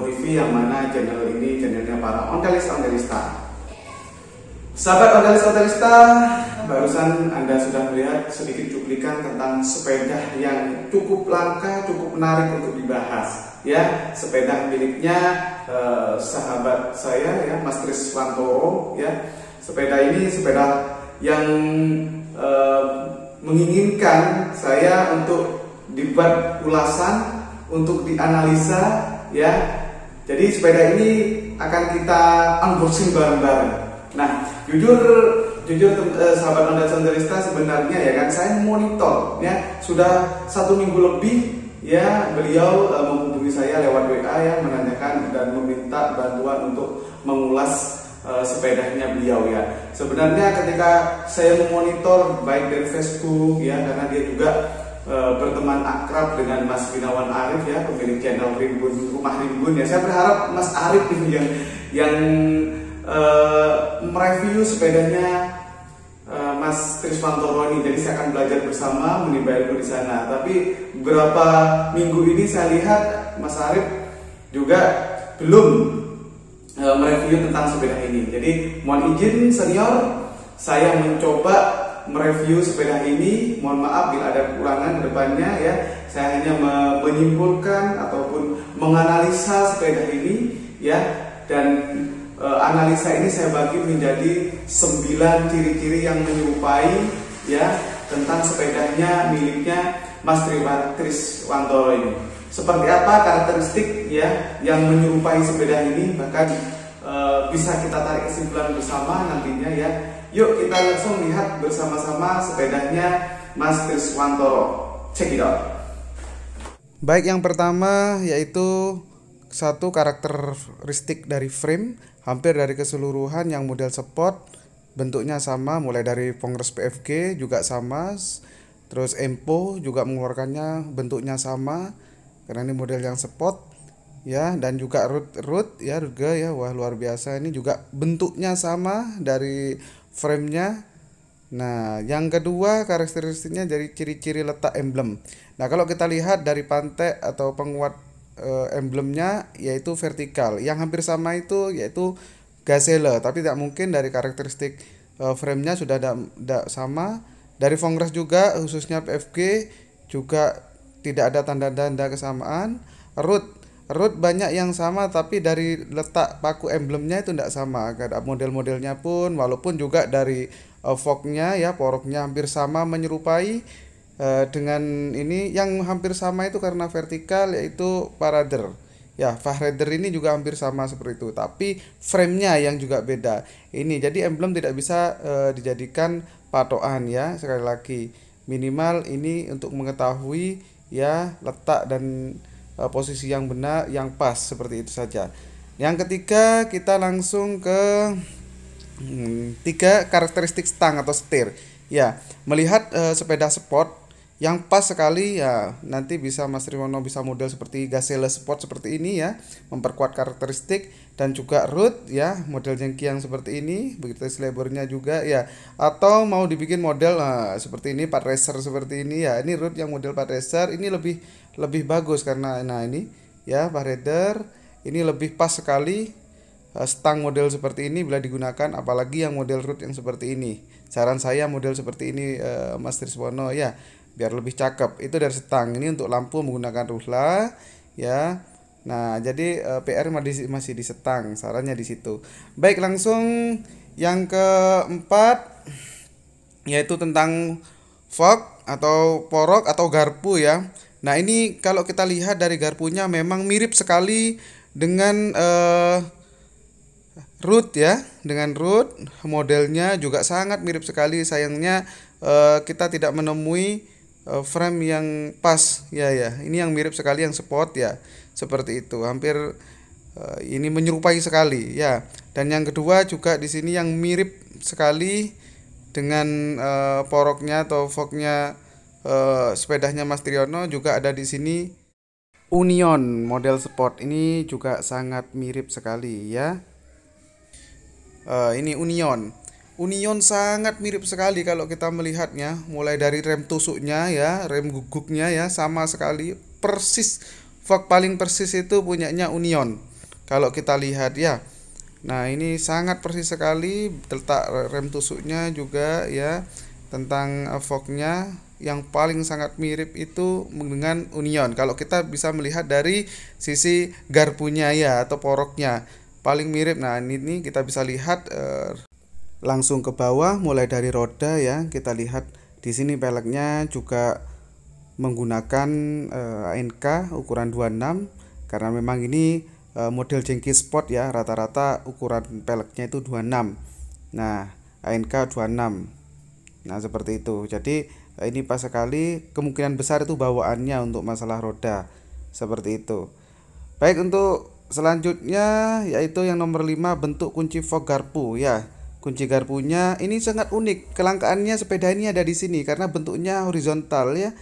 TV yang mana channel ini channelnya para ontelista. Sahabat ontelista, barusan Anda sudah melihat sedikit cuplikan tentang sepeda yang cukup langka, cukup menarik untuk dibahas. Ya, sepeda miliknya sahabat saya ya, Mas Triswantoro ya. Sepeda ini sepeda yang menginginkan saya untuk dibuat ulasan, untuk dianalisa ya. Jadi sepeda ini akan kita unboxing bareng-bareng. Nah, jujur sahabat ontelista, sebenarnya ya kan saya monitor ya sudah 1 minggu lebih ya, beliau menghubungi saya lewat WA ya, menanyakan dan meminta bantuan untuk mengulas sepedanya beliau ya. Sebenarnya ketika saya memonitor baik dari Facebook ya, karena dia juga berteman akrab dengan Mas Gunawan Arif ya, pemilik channel Rumah Rimbun ya. Saya berharap Mas Arif ini yang mereview sepedanya Mas Triswantoro ini. Jadi saya akan belajar bersama, menimba ilmu di sana. Tapi beberapa minggu ini saya lihat Mas Arif juga belum mereview tentang sepeda ini. Jadi mohon izin senior, saya mencoba mereview sepeda ini. Mohon maaf bila ada kekurangan ke depannya ya. Saya hanya menyimpulkan ataupun menganalisa sepeda ini ya. Dan analisa ini saya bagi menjadi 9 ciri-ciri yang menyerupai ya tentang sepedanya miliknya Mas Triswantoro ini. Seperti apa karakteristik ya yang menyerupai sepeda ini, bahkan bisa kita tarik kesimpulan bersama nantinya ya. Yuk kita langsung lihat bersama-sama sepedanya Mas Triswantoro. Check it out. Baik, yang pertama yaitu satu karakteristik dari frame. Hampir dari keseluruhan yang model sport bentuknya sama, mulai dari Pongres PFG juga sama, terus Empo juga mengeluarkannya bentuknya sama karena ini model yang sport ya, dan juga root ya, Rutge ya, wah luar biasa, ini juga bentuknya sama dari framenya. Nah, yang kedua karakteristiknya dari ciri-ciri letak emblem. Nah, kalau kita lihat dari pantek atau penguat emblemnya yaitu vertikal, yang hampir sama itu yaitu gazelle, tapi tidak mungkin dari karakteristik framenya sudah tidak sama. Dari Pongres juga khususnya PFG juga tidak ada tanda-tanda kesamaan. Root banyak yang sama, tapi dari letak paku emblemnya itu tidak sama. Model-modelnya pun walaupun juga dari forknya ya, poroknya hampir sama, menyerupai. Dengan ini yang hampir sama itu karena vertikal yaitu Parader ya, Fahreder ini juga hampir sama seperti itu, tapi framenya yang juga beda ini. Jadi emblem tidak bisa dijadikan patokan ya, sekali lagi minimal ini untuk mengetahui ya letak dan posisi yang benar, yang pas, seperti itu saja. Yang ketiga kita langsung ke 3 karakteristik stang atau setir ya. Melihat sepeda sport yang pas sekali ya, nanti bisa Mas Triwono bisa model seperti Gazelle Sport seperti ini ya, memperkuat karakteristik, dan juga root ya, model jengki yang seperti ini, begitu lebarnya juga ya, atau mau dibikin model seperti ini, Pad Racer seperti ini ya. Ini root yang model Pad Racer ini lebih bagus karena nah ini ya, Pad Racer ini lebih pas sekali. Stang model seperti ini bila digunakan, apalagi yang model root yang seperti ini. Saran saya model seperti ini Mas Triswono ya, biar lebih cakep. Itu dari stang. Ini untuk lampu menggunakan rulla ya. Nah, jadi PR masih di stang, sarannya di situ. Baik, langsung yang keempat yaitu tentang fork atau porok atau garpu ya. Nah, ini kalau kita lihat dari garpunya memang mirip sekali dengan root ya, dengan root modelnya juga sangat mirip sekali. Sayangnya kita tidak menemui frame yang pas ya. Ini yang mirip sekali, yang sport ya, seperti itu, hampir ini menyerupai sekali ya. Dan yang kedua juga di sini yang mirip sekali dengan poroknya atau forknya sepedanya Mas Triwono juga ada di sini. Union model sport ini juga sangat mirip sekali ya. Ini Union sangat mirip sekali kalau kita melihatnya, mulai dari rem tusuknya ya, rem guguknya ya, sama sekali persis. Fork paling persis itu punyanya Union. Kalau kita lihat ya, nah ini sangat persis sekali letak rem tusuknya juga ya. Tentang forknya yang paling sangat mirip itu dengan Union. Kalau kita bisa melihat dari sisi garpunya ya atau poroknya paling mirip. Nah ini kita bisa lihat langsung ke bawah mulai dari roda ya. Kita lihat di sini peleknya juga menggunakan ANK ukuran 26 karena memang ini model jengki sport ya, rata-rata ukuran peleknya itu 26. Nah, ANK 26. Nah, seperti itu. Jadi ini pas sekali, kemungkinan besar itu bawaannya untuk masalah roda. Seperti itu. Baik, untuk selanjutnya yaitu yang nomor 5, bentuk kunci fork garpu ya. Kunci garpunya ini sangat unik. Kelangkaannya sepeda ini ada di sini karena bentuknya horizontal ya.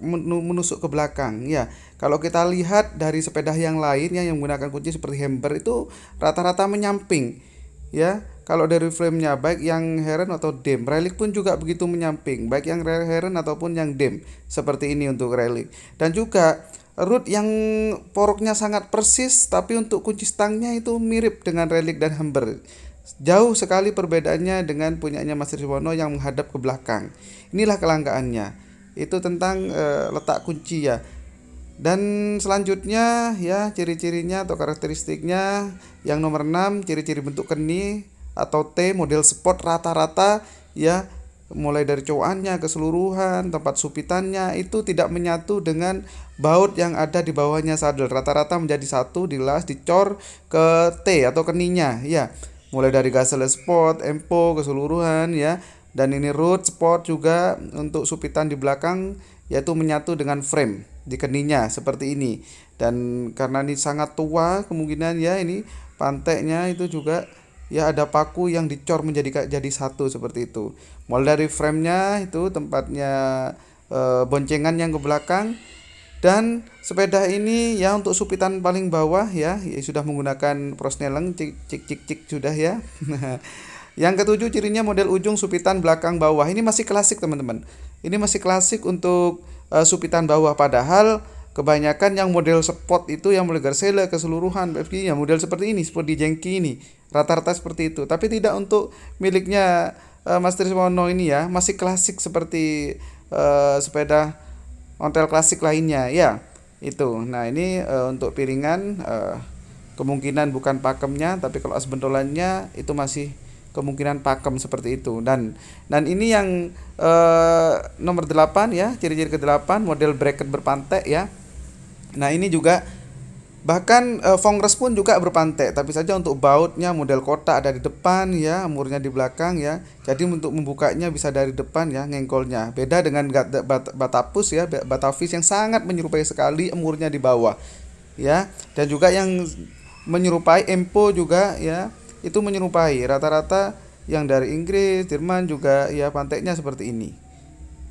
Menusuk ke belakang ya. Kalau kita lihat dari sepeda yang lain ya, yang menggunakan kunci seperti Hammer itu rata-rata menyamping ya. Kalau dari framenya baik yang Heron atau Dem, relic pun juga begitu menyamping, baik yang Heron ataupun yang Dem, seperti ini untuk relic. Dan juga root yang poroknya sangat persis, tapi untuk kunci stangnya itu mirip dengan relic dan Humber. Jauh sekali perbedaannya dengan punyanya Mas Triswono yang menghadap ke belakang. Inilah kelangkaannya. Itu tentang letak kunci ya. Dan selanjutnya ya, ciri-cirinya atau karakteristiknya yang nomor 6, ciri-ciri bentuk keni atau T model sport rata-rata ya, mulai dari cowakannya keseluruhan, tempat supitannya itu tidak menyatu dengan baut yang ada di bawahnya sadel. Rata-rata menjadi satu, dilas, dicor ke T atau keninya ya. Mulai dari gasel sport, empo keseluruhan ya. Dan ini root sport juga untuk supitan di belakang yaitu menyatu dengan frame di keninya seperti ini. Dan karena ini sangat tua kemungkinan ya, ini panteknya itu juga ya ada paku yang dicor jadi satu seperti itu. Mulai dari framenya itu tempatnya boncengan yang ke belakang. Dan sepeda ini ya untuk supitan paling bawah ya sudah menggunakan prosneleng cik sudah ya. Yang ketujuh, cirinya model ujung supitan belakang bawah. Ini masih klasik teman-teman. Ini masih klasik untuk supitan bawah, padahal kebanyakan yang model sport itu yang mulai Garcella keseluruhan BFG ya model seperti ini, seperti jengki ini. Rata-rata seperti itu. Tapi tidak untuk miliknya Mas Triswono ini ya, masih klasik seperti sepeda ontel klasik lainnya ya. Itu. Nah, ini untuk piringan kemungkinan bukan pakemnya, tapi kalau as bentolannya itu masih kemungkinan pakem seperti itu. Dan ini yang nomor 8 ya, ciri-ciri ke-8 model bracket berpantek ya. Nah, ini juga bahkan Fongres pun juga berpantek, tapi saja untuk bautnya model kotak ada di depan ya, emurnya di belakang ya. Jadi untuk membukanya bisa dari depan ya, ngengkolnya. Beda dengan Batapus ya, Batavis yang sangat menyerupai sekali, emurnya di bawah. Ya, dan juga yang menyerupai Empo juga ya, itu menyerupai rata-rata yang dari Inggris, Jerman juga ya panteknya seperti ini.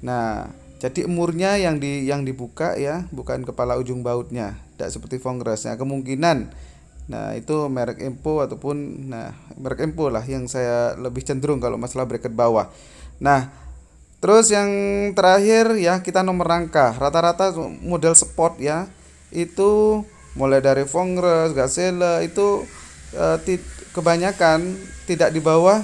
Nah, jadi emurnya yang dibuka ya, bukan kepala ujung bautnya, tidak seperti Fongres. Nah, kemungkinan nah itu merek Empo ataupun merek Empo lah yang saya lebih cenderung kalau masalah bracket bawah. Nah, terus yang terakhir ya, kita nomor rangka. Rata-rata model sport ya, itu mulai dari Fongres, Gazelle itu kebanyakan tidak di bawah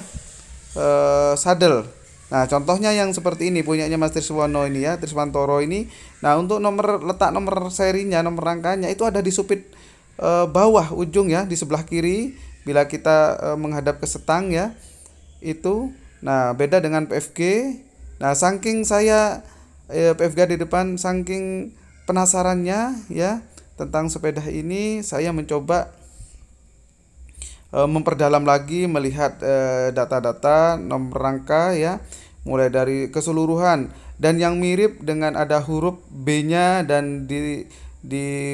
saddle. Nah, contohnya yang seperti ini punyanya Mas Triswono ini ya, Triswantoro ini. Nah, untuk letak nomor serinya, nomor rangkanya itu ada di supit bawah ujung ya, di sebelah kiri bila kita menghadap ke setang ya. Itu. Nah, beda dengan PFG. Nah, saking saya PFG di depan, saking penasarannya ya tentang sepeda ini, saya mencoba memperdalam lagi, melihat data-data nomor rangka ya, mulai dari keseluruhan. Dan yang mirip dengan ada huruf B-nya dan di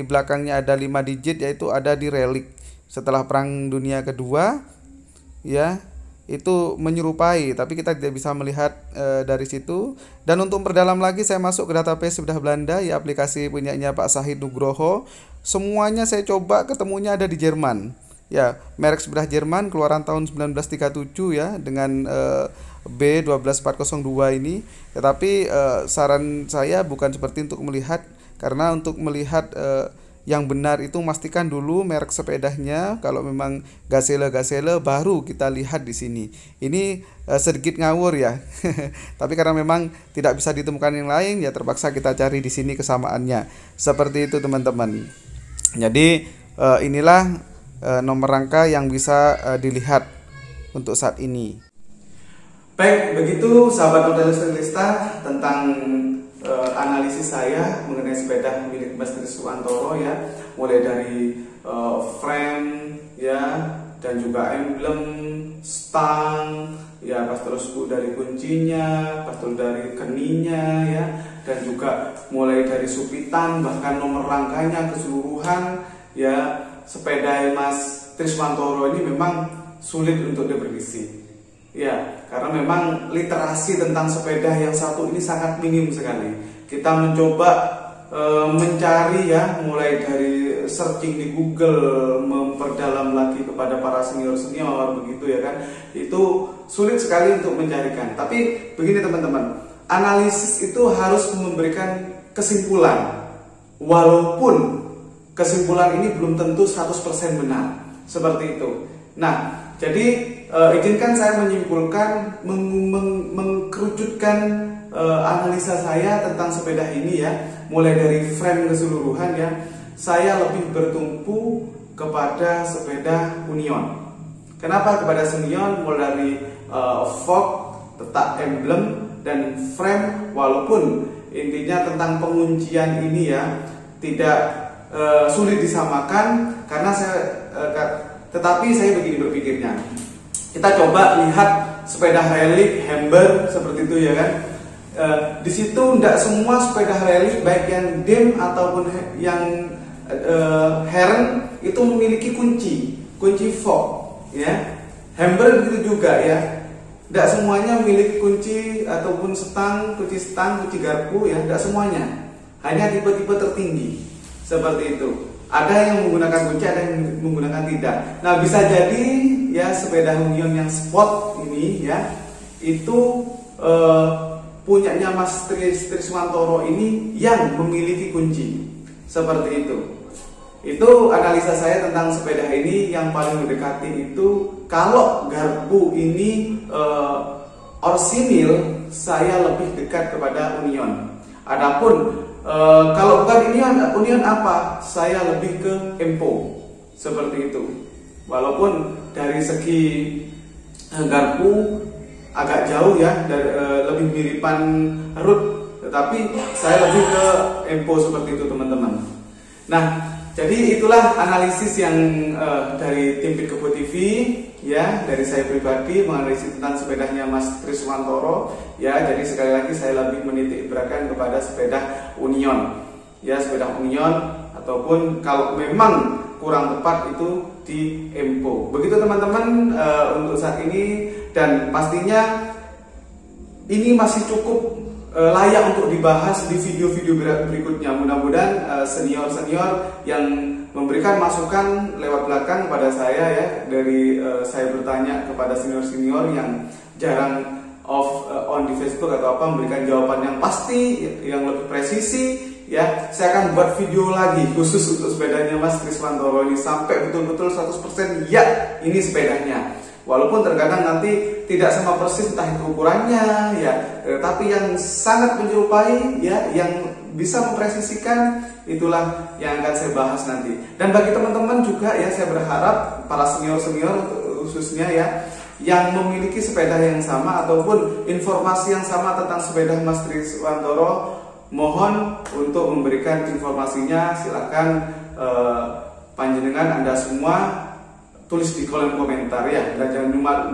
belakangnya ada 5 digit, yaitu ada di relic setelah Perang Dunia Kedua ya, itu menyerupai, tapi kita tidak bisa melihat dari situ. Dan untuk memperdalam lagi, saya masuk ke database sebelah Belanda ya, aplikasi punyanya Pak Sahid Nugroho. Semuanya saya coba, ketemunya ada di Jerman. Ya, merek sebelah Jerman, keluaran tahun 1937 ya, dengan B12402 ini. Tetapi saran saya bukan seperti untuk melihat, karena untuk melihat yang benar itu pastikan dulu merek sepedanya. Kalau memang Gazelle baru kita lihat di sini. Ini sedikit ngawur ya. Tapi karena memang tidak bisa ditemukan yang lain, ya terpaksa kita cari di sini kesamaannya. Seperti itu teman-teman. Jadi inilah nomor rangka yang bisa dilihat untuk saat ini. Baik, begitu sahabat Modelista tentang analisis saya mengenai sepeda milik Mas Triswantoro ya, mulai dari frame ya, dan juga emblem, stang ya, pas terus dari kuncinya, pas terus dari keninya ya, dan juga mulai dari supitan bahkan nomor rangkanya keseluruhan ya. Sepeda Mas Triswantoro ini memang sulit untuk diprediksi. Ya, karena memang literasi tentang sepeda yang satu ini sangat minim sekali. Kita mencoba mencari ya, mulai dari searching di Google, memperdalam lagi kepada para senior begitu ya kan. Itu sulit sekali untuk mencarikan. Tapi begini teman-teman, analisis itu harus memberikan kesimpulan. Walaupun kesimpulan ini belum tentu 100% benar. Seperti itu. Nah, jadi izinkan saya menyimpulkan, mengkerucutkan analisa saya tentang sepeda ini ya, mulai dari frame keseluruhan ya. Saya lebih bertumpu kepada sepeda Union. Kenapa kepada Union? Mulai dari fork, letak emblem dan frame, walaupun intinya tentang penguncian ini ya tidak sulit disamakan, karena tetapi saya begini berpikirnya. Kita coba lihat sepeda relic, Hammer seperti itu ya kan. Di situ tidak semua sepeda relic baik yang Dem ataupun yang Heron itu memiliki kunci fork ya. Hammer begitu juga ya. Tidak semuanya memiliki kunci ataupun kunci garpu ya. Tidak semuanya. Hanya tipe-tipe tertinggi seperti itu. Ada yang menggunakan kunci, ada yang menggunakan tidak. Nah, bisa jadi ya sepeda Union yang sport ini ya, itu punyanya Mas Triswantoro ini yang memiliki kunci. Seperti itu. Itu analisa saya tentang sepeda ini. Yang paling mendekati itu, kalau garpu ini orsinil, saya lebih dekat kepada Union. Adapun kalau bukan Union apa? Saya lebih ke Empo. Seperti itu. Walaupun dari segi garpu agak jauh ya, lebih miripan Root, tetapi saya lebih ke Empo seperti itu teman-teman. Nah, jadi itulah analisis yang dari tim Pit Kebo TV ya, dari saya pribadi menganalisis tentang sepedanya Mas Triswantoro ya. Jadi sekali lagi saya lebih menitik beratkan kepada sepeda Union ya, sepeda Union, ataupun kalau memang kurang tepat itu di Empo. Begitu teman-teman untuk saat ini, dan pastinya ini masih cukup layak untuk dibahas di video-video berikutnya. Mudah-mudahan senior-senior yang memberikan masukan lewat belakang kepada saya ya, dari saya bertanya kepada senior-senior yang jarang on di Facebook atau apa, memberikan jawaban yang pasti, yang lebih presisi ya. Saya akan buat video lagi khusus untuk sepedanya Mas Triswantoro ini, sampai betul-betul 100% ya ini sepedanya. Walaupun terkadang nanti tidak sama persis entah itu ukurannya ya, tapi yang sangat menyerupai ya, yang bisa mempresisikan, itulah yang akan saya bahas nanti. Dan bagi teman-teman juga ya, saya berharap para senior-senior khususnya ya, yang memiliki sepeda yang sama ataupun informasi yang sama tentang sepeda Mas Triswantoro, mohon untuk memberikan informasinya. Silakan panjenengan Anda semua tulis di kolom komentar ya. Dan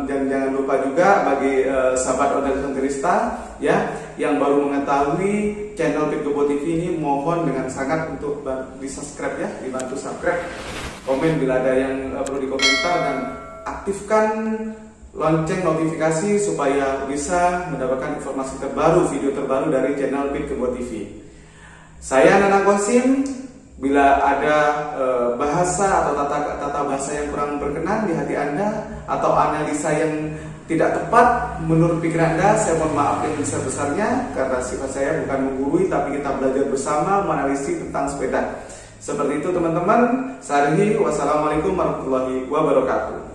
jangan lupa juga bagi sahabat Modelista ya, yang baru mengetahui channel Pit Kebo TV ini, mohon dengan sangat untuk di subscribe ya, dibantu subscribe, komen bila ada yang perlu dikomentar, dan aktifkan lonceng notifikasi supaya bisa mendapatkan informasi terbaru, video terbaru dari channel Pit Kebo TV. Saya Nanang Qasim. Bila ada bahasa atau tata bahasa yang kurang berkenan di hati Anda, atau analisa yang tidak tepat menurut pikiran Anda, saya mohon maaf yang besar-besarnya, karena sifat saya bukan menggurui, tapi kita belajar bersama menganalisis tentang sepeda. Seperti itu teman-teman. Sarihi, wassalamualaikum warahmatullahi wabarakatuh.